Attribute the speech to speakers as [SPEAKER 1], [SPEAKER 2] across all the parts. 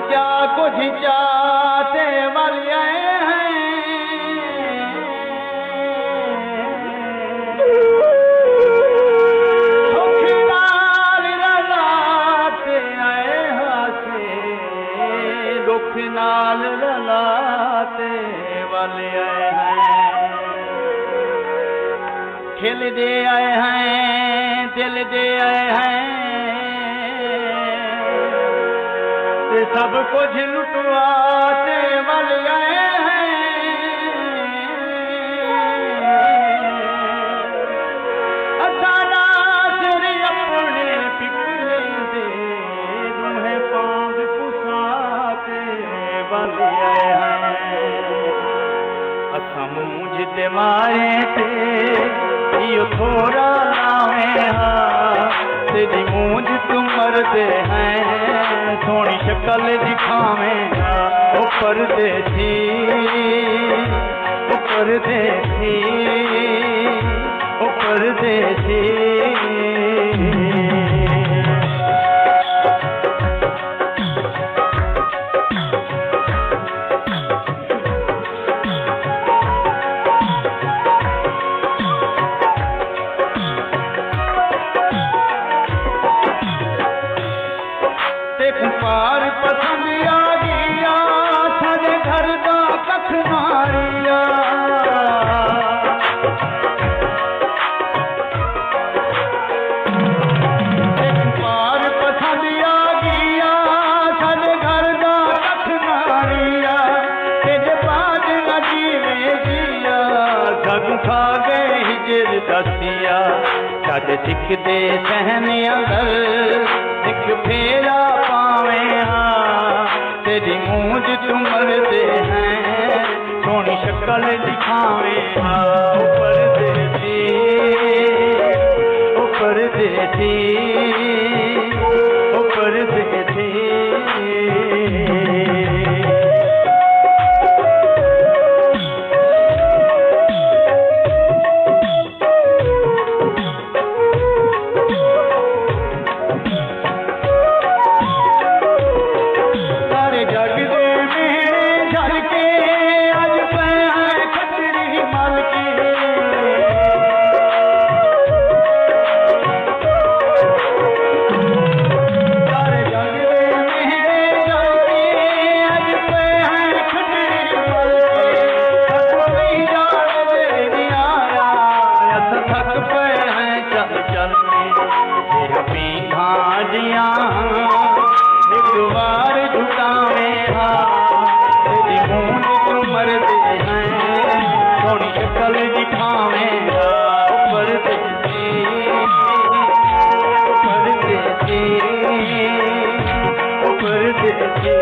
[SPEAKER 1] क्या कुछ चाहते वाले हैं, दुखनाल रलाते आए हासे, दुखनाल रलाते वाले आए हैं। खिल दे आए हैं, दिल दे आए हैं, सब कुछ लुटवाते वाले आए हैं। असाना तेरे अपने पिछले दे तुम्हें पांग पुसाते वाले आए हैं। असा मूंझ ते मारे ते यो थोड़ा लावे हाँ, तेरी मूंझ तुम मरदे हैं, सोनी शक्ल दिखावे ओ परदेसी, ओ परदेसी, ओ परदेसी। पार पसंद आ गया सारे घर का कख नारिया, पार पसंद आ गया सारे घर का कख नारिया, तेरे बाद लगी में जिया जग खा गए हिजर दसिया। छद सिख दे सहने अंदर एक फेरा पावे हाँ, तेरी मूंझ तुम मरदे हैं, सोनी शक्ल दिखावे हाँ। ऊपर देसी, ऊपर देसी, ऊपर देसी। एक बार झुकावे हाँ, तेरी मूंझ तुम मरदे हैं, सोनी शक्ल दिखावे हाँ। ऊपर देसी, ऊपर देसी, ऊपर देसी।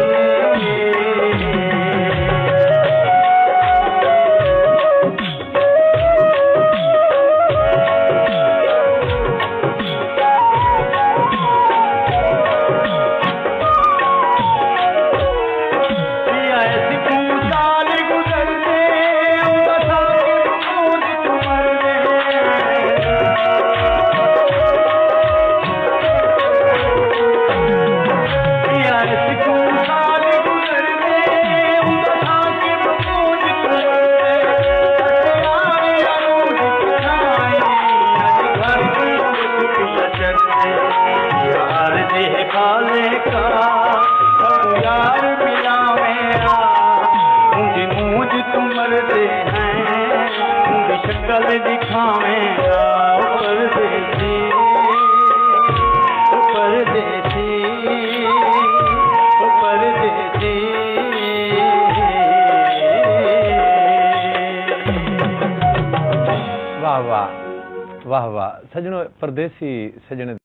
[SPEAKER 1] काले का यार मिलावे मुझे मूझ तुम मरदे हैं, मुझे शक्ल दिखावे परदेसी, परदेसी, परदेसी।
[SPEAKER 2] वाह वाह वाह वाह सजनों, परदेसी सजन